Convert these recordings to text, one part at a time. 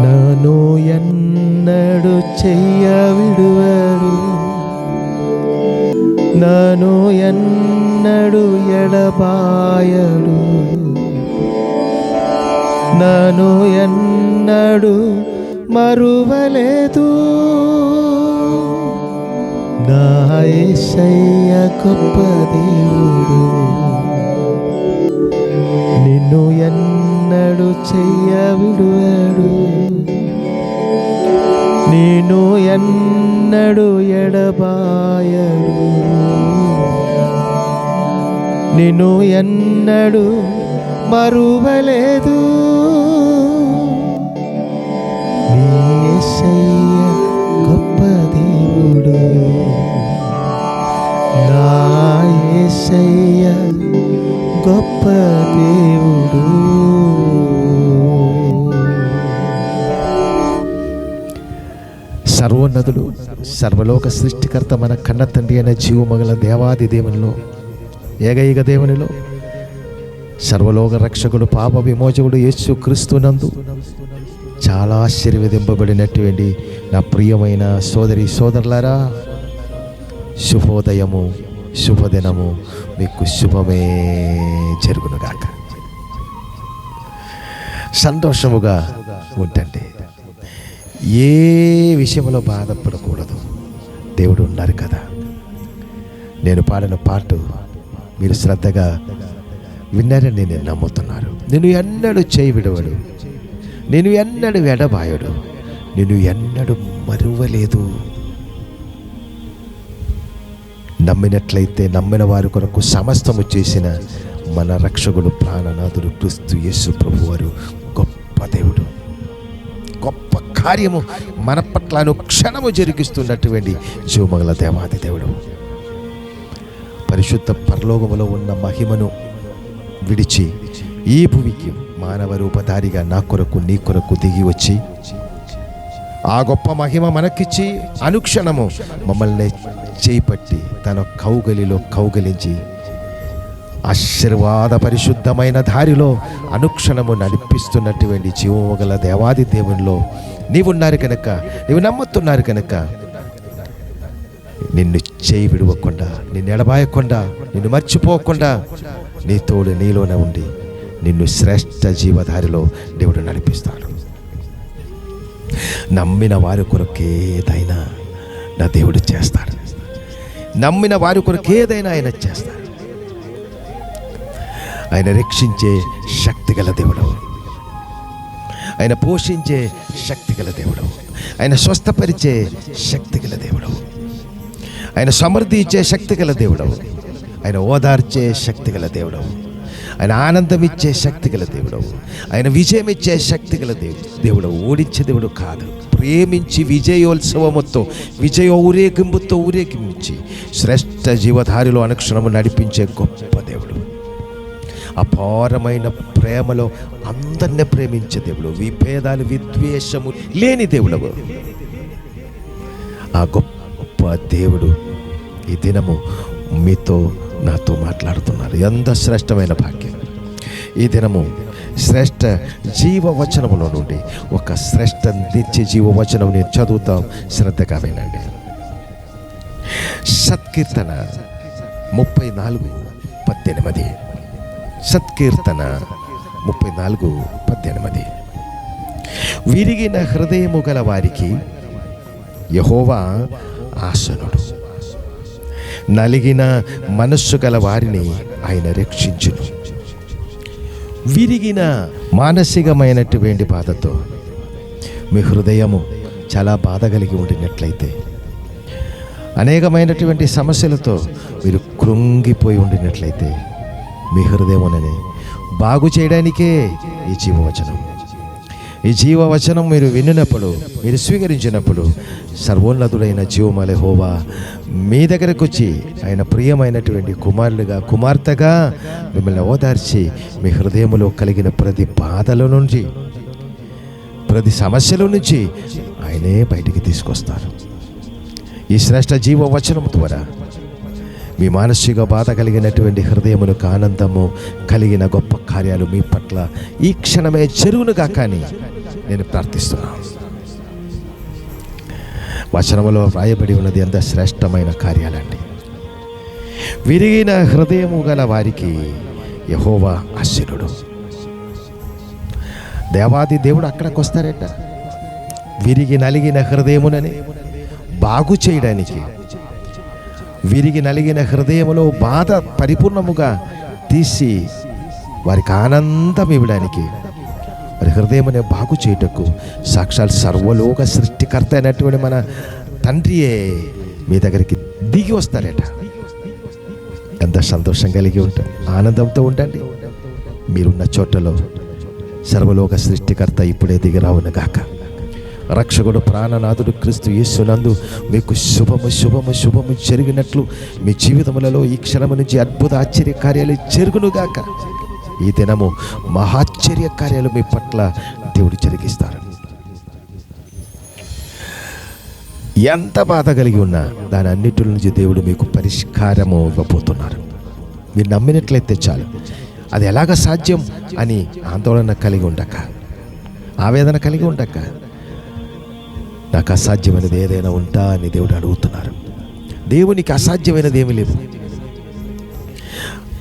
నన్ను ఎన్నడు చెయ్య విడువడు, నన్ను ఎన్నడు ఎడబాయడు, నన్ను ఎన్నడు మరువలేదు. నా యేసయ్య గొప్ప దేవుడు, నిన్ను ఎన్నడు చెయ్య విడువడు, నిన్ను ఎన్నడు ఎడబాయడు, నిన్ను ఎన్నడు మరువలేదు. నీ యేసయ్య గొప్ప దేవుడు, నా యేసయ్య గొప్ప దేవుడు. సర్వోన్నతుడు, సర్వలోక సృష్టికర్త, మన కన్న తండ్రి అయిన జీవమగల దేవాది దేవునిలో, ఏకైక దేవునిలో, సర్వలోక రక్షకుడు, పాప విమోచకుడు యేసు క్రీస్తునందు చాలా ఆశీర్వదింపబడినటువంటి నా ప్రియమైన సోదరి సోదరులారా, శుభోదయము, శుభదినము మీకు శుభమే జరుగునుగాక. సంతోషముగా ఉండండి. ఏ విషయంలో బాధపడకూడదు. దేవుడు ఉన్నారు కదా. నేను పాడిన పాట మీరు శ్రద్ధగా విన్నారని నేను నమ్ముతున్నాను. నేను ఎన్నడూ చేయి విడవడు, నేను ఎన్నడూ ఎడబాయడు, నేను ఎన్నడూ మరువలేదు. నమ్మినట్లయితే నమ్మిన వారి కొరకు సమస్తము చేసిన మన రక్షకుడు, ప్రాణనాథుడు క్రీస్తు యేసు ప్రభువారు గొప్ప దేవుడు. గొప్ప కార్యము మన పట్ల క్షణము జరిగిస్తున్నటువంటి జీవమగల దేవాది దేవుడు. పరిశుద్ధ పరలోకములో ఉన్న మహిమను విడిచి ఈ భూమికి మానవ రూపధారిగా నా కొరకు నీ కొరకు దిగి వచ్చి ఆ గొప్ప మహిమ మనకిచ్చి అనుక్షణము మమ్మల్ని చేపట్టి తన కౌగలిలో కౌగలించి ఆశీర్వాద పరిశుద్ధమైన దారిలో అనుక్షణము నడిపిస్తున్నటువంటి జీవమగల దేవాది దేవునిలో నీవున్నారు కనుక, నీవు నమ్ముతున్నారు కనుక నిన్ను చేయి విడవకుండా, నిన్ను ఎడబాయకుండా, నిన్ను మర్చిపోకుండా నీ తోడు నీలోనే ఉండి నిన్ను శ్రేష్ఠ జీవధారిలో దేవుడు నడిపిస్తాడు. నమ్మిన వారి కొరకు ఏదైనా నా దేవుడు చేస్తాడు. నమ్మిన వారి కొరకు ఏదైనా ఆయన చేస్తాడు. ఆయన రక్షించే శక్తి గల దేవుడు, ఆయన పోషించే శక్తి గల దేవుడు, ఆయన స్వస్థపరిచే శక్తి గల దేవుడు, ఆయన సమృద్ధి ఇచ్చే శక్తి గల దేవుడు, ఆయన ఓదార్చే శక్తి గల దేవుడు, ఆయన ఆనందం ఇచ్చే శక్తి గల దేవుడు, ఆయన విజయం ఇచ్చే శక్తి గల దేవుడు. ఓడించే దేవుడు కాదు. ప్రేమించి విజయోత్సవముతో, విజయ ఊరేగింపుతో ఊరేగించి శ్రేష్ఠ జీవధారిలో అనుక్షణము నడిపించే గొప్ప దేవుడు. అపారమైన ప్రేమలో అందరిని ప్రేమించే దేవుడు, విభేదాలు విద్వేషము లేని దేవుడు. ఆ గొప్ప దేవుడు ఈ దినము మీతో నాతో మాట్లాడుతున్నారు. ఎంత శ్రేష్టమైన భాగ్యం. ఈ దినము శ్రేష్ఠ జీవవచనములో నుండి ఒక శ్రేష్ఠ నిత్య జీవవచనం నేను చదువుతాం, శ్రద్ధగా వినండి. సత్కీర్తన 34:18. సత్కీర్తన 34:18. విరిగిన హృదయము గల వారికి యెహోవా ఆసనుడు, నలిగిన మనస్సు గల వారిని ఆయన రక్షించును. విరిగిన మానసికమైనటువంటి బాధతో మీ హృదయము చాలా బాధ కలిగి ఉండినట్లయితే, అనేకమైనటువంటి సమస్యలతో మీరు కృంగిపోయి ఉండినట్లయితే, మీ హృదయమునని బాగు చేయడానికే ఈ జీవవచనం. ఈ జీవవచనం మీరు విన్నప్పుడు, మీరు స్వీకరించినప్పుడు సర్వోన్నతుడైన జీవమల యెహోవా మీ దగ్గరకు వచ్చి ఆయన ప్రియమైనటువంటి కుమారులుగా, కుమార్తెగా మిమ్మల్ని ఓదార్చి మీ హృదయంలో కలిగిన ప్రతి బాధల నుంచి, ప్రతి సమస్యల నుంచి ఆయనే బయటికి తీసుకొస్తారు. ఈ శ్రేష్ఠ జీవవచనం ద్వారా మీ మానసిక బాధ కలిగినటువంటి హృదయములకు ఆనందము కలిగిన గొప్ప కార్యాలు మీ పట్ల ఈ క్షణమే జరుగునుగా కానీ నేను ప్రార్థిస్తున్నాను. వచనములో వ్రాయబడి ఉన్నది ఎంత శ్రేష్టమైన కార్యాలండి. విరిగిన హృదయము గల వారికి యెహోవా ఆశీనుడు. దేవాది దేవుడు అక్కడికి వస్తారట. విరిగి నలిగిన హృదయమునని బాగు చేయడానికి, విరిగి నలిగిన హృదయములో బాధ పరిపూర్ణముగా తీసి వారికి ఆనందం ఇవ్వడానికి, వారి హృదయమునే బాగు చేయుటకు సాక్షాత్ సర్వలోక సృష్టికర్త అయినటువంటి మన తండ్రియే మీ దగ్గరికి దిగి వస్తారట. ఎంత సంతోషం కలిగి ఉంటారు, ఆనందంతో ఉండండి. మీరున్న చోటలో సర్వలోక సృష్టికర్త ఇప్పుడే దిగి రావును గాక. రక్షకుడు ప్రాణనాథుడు క్రీస్తు యేసునందు మీకు శుభము శుభము శుభము జరిగినట్లు మీ జీవితములలో ఈ క్షణము నుంచి అద్భుత ఆశ్చర్య కార్యాలు జరుగునుగాక. ఈ దినము మహాశ్చర్య కార్యాలు మీ పట్ల దేవుడు జరిగిస్తారు. ఎంత బాధ కలిగి ఉన్నా దాని అన్నిటి నుంచి దేవుడు మీకు పరిష్కారము ఇవ్వబోతున్నారు. మీరు నమ్మినట్లయితే చాలు. అది ఎలాగ సాధ్యం అని ఆందోళన కలిగి ఉండక, ఆవేదన కలిగి ఉండక, నాకు అసాధ్యమైనది ఏదైనా ఉంటా అని దేవుడు అడుగుతున్నారు. దేవునికి అసాధ్యమైనది ఏమీ లేదు,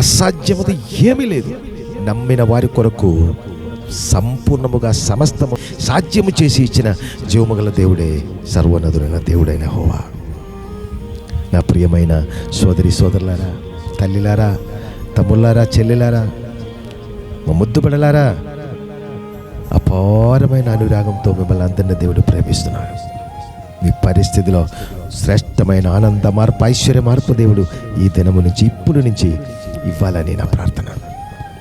అసాధ్యమైనది ఏమీ లేదు. నమ్మిన వారి కొరకు సంపూర్ణముగా సమస్తము సాధ్యము చేసి ఇచ్చిన జీవముగల దేవుడే సర్వోన్నతుడైన దేవుడైన యెహోవా. నా ప్రియమైన సోదరి సోదరులారా, తల్లిలారా, తమ్ముళ్ళారా, చెల్లెలారా, మా ముద్దుబడలారా, అపారమైన అనురాగంతో మిమ్మల్ని అందరినీ దేవుడు ప్రేమిస్తున్నాడు. మీ పరిస్థితిలో శ్రేష్టమైన ఆనంద మార్పు, ఐశ్వర్య మార్పు దేవుడు ఈ దినము నుంచి, ఇప్పుడు నుంచి ఇవ్వాలని నా ప్రార్థన.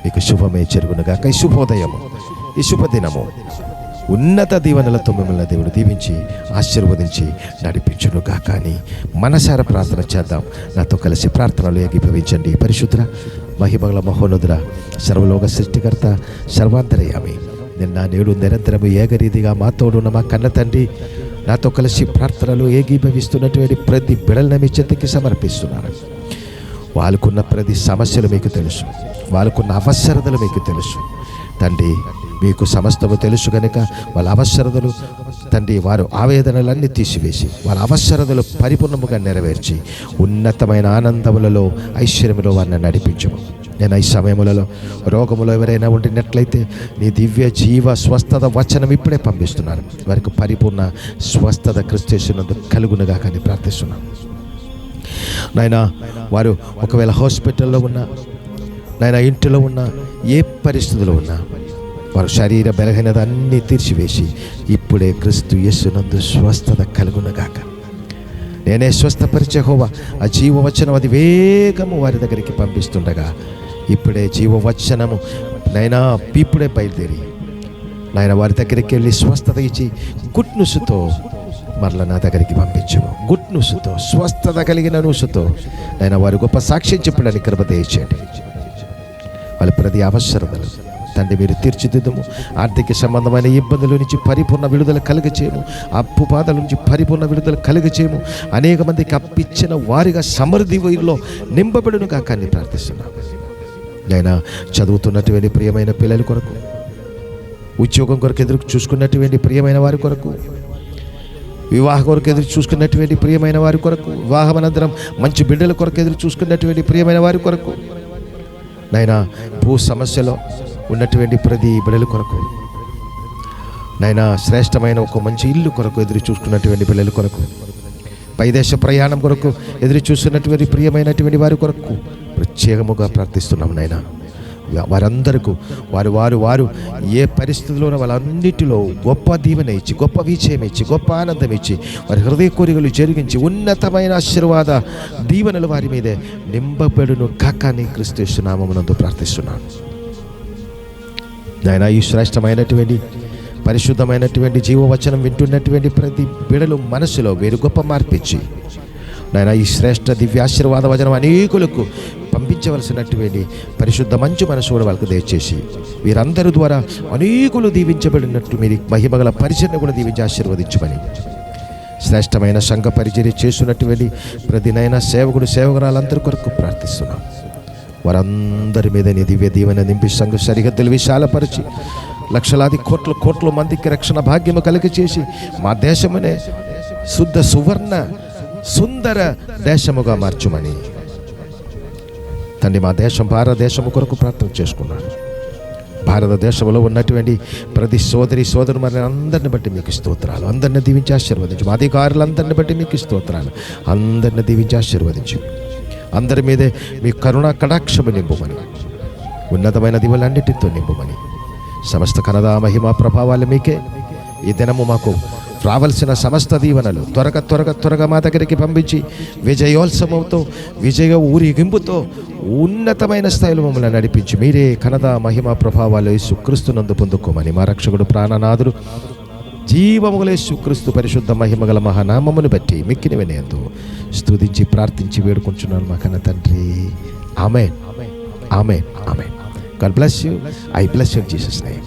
మీకు శుభమే జరుగునుగాక. ఈ శుభోదయము, ఈ శుభదినము ఉన్నత దీవెనలతో మిమ్మల్ని దేవుడు దీవించి ఆశీర్వదించి నడిపించునుగాక అని మనసారా ప్రార్థన చేద్దాం. నాతో కలిసి ప్రార్థనలు ఏకీభవించండి. పరిశుద్ధ మహిమగల మహోన్నతుడ, సర్వలోక సృష్టికర్త, సర్వాంతర్యామి, నిన్న నేడు నిరంతరము ఏకరీతిగా మాతోడున్న మా కన్న తండ్రి, నాతో కలిసి ప్రార్థనలు ఏకీభవిస్తున్నటువంటి ప్రతి బిడల్ని మీ చెంతకి సమర్పిస్తున్నాను. వాళ్ళకున్న ప్రతి సమస్యలు మీకు తెలుసు, వాళ్ళకున్న అవసరతలు మీకు తెలుసు తండ్రి. మీకు సమస్తము తెలుసు కనుక వాళ్ళ అవసరతలు తండ్రి, వారు ఆవేదనలన్నీ తీసివేసి వాళ్ళ అవసరతలు పరిపూర్ణముగా నెరవేర్చి ఉన్నతమైన ఆనందములలో, ఐశ్వర్యములో వారిని నడిపించము. నేను ఈ సమయములలో రోగములో ఎవరైనా ఉండినట్లయితే నీ దివ్య జీవ స్వస్థత వచనం ఇప్పుడే పంపిస్తున్నాను. వారికి పరిపూర్ణ స్వస్థత క్రీస్తు యేసునందు కలుగునుగా కానీ ప్రార్థిస్తున్నాను. నాయనా, వారు ఒకవేళ హాస్పిటల్లో ఉన్నా, నాయనా ఇంటిలో ఉన్నా, ఏ పరిస్థితుల్లో ఉన్నా, వారు శరీర బలహీనత అన్నీ తీర్చివేసి ఇప్పుడే క్రీస్తు యేసునందు స్వస్థత కలుగునుగాక. నేనే స్వస్థపరిచే యెహోవా. ఆ జీవవచనం అది వేగము వారి దగ్గరికి పంపిస్తుండగా ఇప్పుడే జీవవచనము నైనా ఇప్పుడే బయలుదేరి నాయన వారి దగ్గరికి వెళ్ళి స్వస్థత ఇచ్చి గుడ్ న్యూస్తో మరలా నా దగ్గరికి పంపించము. గుడ్ న్యూస్తో, స్వస్థత కలిగిన న్యూస్తో నైనా వారి గొప్ప సాక్ష్యం చెప్పడానికి కృప దయచేయండి. వాళ్ళ ప్రతి అవసరతలు తండ్రి మీరు తీర్చిదిద్దుము. ఆర్థిక సంబంధమైన ఇబ్బందుల నుంచి పరిపూర్ణ విడుదల కలుగచేయము. అప్పు బాధల నుంచి పరిపూర్ణ విడుదల కలుగచేయము. అనేక మందికి అప్పిచ్చిన వారిగా సమృద్ధి వీరిలో నింపబడునుగా కానీ ప్రార్థిస్తున్నాను. నేను చదువుతున్నటువంటి ప్రియమైన పిల్లల కొరకు, ఉద్యోగం కొరకు ఎదురు చూసుకున్నటువంటి ప్రియమైన వారి కొరకు, వివాహం కొరకు ఎదురు చూసుకున్నటువంటి ప్రియమైన వారి కొరకు, వివాహం అనంతరం మంచి బిడ్డల కొరకు ఎదురు చూసుకున్నటువంటి ప్రియమైన వారి కొరకు, నైనా భూ సమస్యలో ఉన్నటువంటి ప్రతి బిడ్డల కొరకు, నైనా శ్రేష్టమైన ఒక మంచి ఇల్లు కొరకు ఎదురు చూసుకున్నటువంటి పిల్లల కొరకు, పైదేశ ప్రయాణం కొరకు ఎదురు చూస్తున్నటువంటి ప్రియమైనటువంటి వారి కొరకు ప్రత్యేకముగా ప్రార్థిస్తున్నాం. నైనా వారందరికీ వారు ఏ పరిస్థితుల్లోనూ వాళ్ళన్నిటిలో గొప్ప దీవెన ఇచ్చి, గొప్ప విజయం ఇచ్చి, గొప్ప ఆనందం ఇచ్చి, వారి హృదయ కోరికలు జరిగించి ఉన్నతమైన ఆశీర్వాద దీవెనలు వారి మీదే నింపబడును కాకాని క్రీస్తు యేసు నామమునందు ప్రార్థిస్తున్నాను. నాయన ఈ శ్రేష్టమైనటువంటి పరిశుద్ధమైనటువంటి జీవవచనం వింటున్నటువంటి ప్రతి బిడలు మనసులో వేరు గొప్ప మార్పిచ్చి నాయన ఈ శ్రేష్ఠ దివ్యాశీర్వాద వచనం అనేకులకు పంపించవలసినటువంటి పరిశుద్ధ మంచు మనసు కూడా వాళ్ళకు దయచేసి వీరందరి ద్వారా అనేకులు దీవించబడినట్టు మీరు మహిమగల పరిచయం కూడా దీవించి ఆశీర్వదించమని శ్రేష్టమైన సంఘ పరిచర్య చేస్తున్నటువంటి ప్రతినైనా సేవకుడు సేవకురాలందరి కొరకు ప్రార్థిస్తున్నాం. వారందరి మీద నీ దివ్య దీవెన నింపి సంఘ సరిహద్దులు విశాలపరిచి లక్షలాది కోట్ల మందికి రక్షణ భాగ్యము కలిగి చేసి మా దేశమునే శుద్ధ సువర్ణ సుందర దేశముగా మార్చుమని తండ్రి మా దేశం భారతదేశము కొరకు ప్రార్థన చేసుకున్నాను. భారతదేశంలో ఉన్నటువంటి ప్రతి సోదరు మరి అందరిని బట్టి మీకు స్తోత్రాలు. అందరిని దీవించి ఆశీర్వదించు. మా అధికారులందరిని బట్టి మీకు స్తోత్రాలు. అందరిని దీవించి ఆశీర్వదించు. అందరి మీదే మీ కరుణా కటాక్షము నింపుమని, ఉన్నతమైన దివులన్నిటితో నింపుమని, సమస్త కనదా మహిమ ప్రభావాలు మీకే. ఈ దినము మాకు రావలసిన సమస్త దీవెనలు త్వరగా మా దగ్గరికి పంపించి విజయోత్సవంతో విజయ ఊరేగింపుతో ఉన్నతమైన స్థాయిలో మమ్మల్ని నడిపించి మీరే కనదా మహిమ ప్రభావాలు యేసుక్రీస్తునందు పొందుకోమని మా రక్షకుడు ప్రాణనాథుడు జీవముగల యేసుక్రీస్తు పరిశుద్ధ మహిమగల మహానామమును బట్టి మిక్కిని వినయంతో స్తుతించి ప్రార్థించి వేడుకుంటున్నాను మా కన్న తండ్రి. ఆమేన్, ఆమేన్, ఆమేన్. God bless you. I bless you in Jesus' name.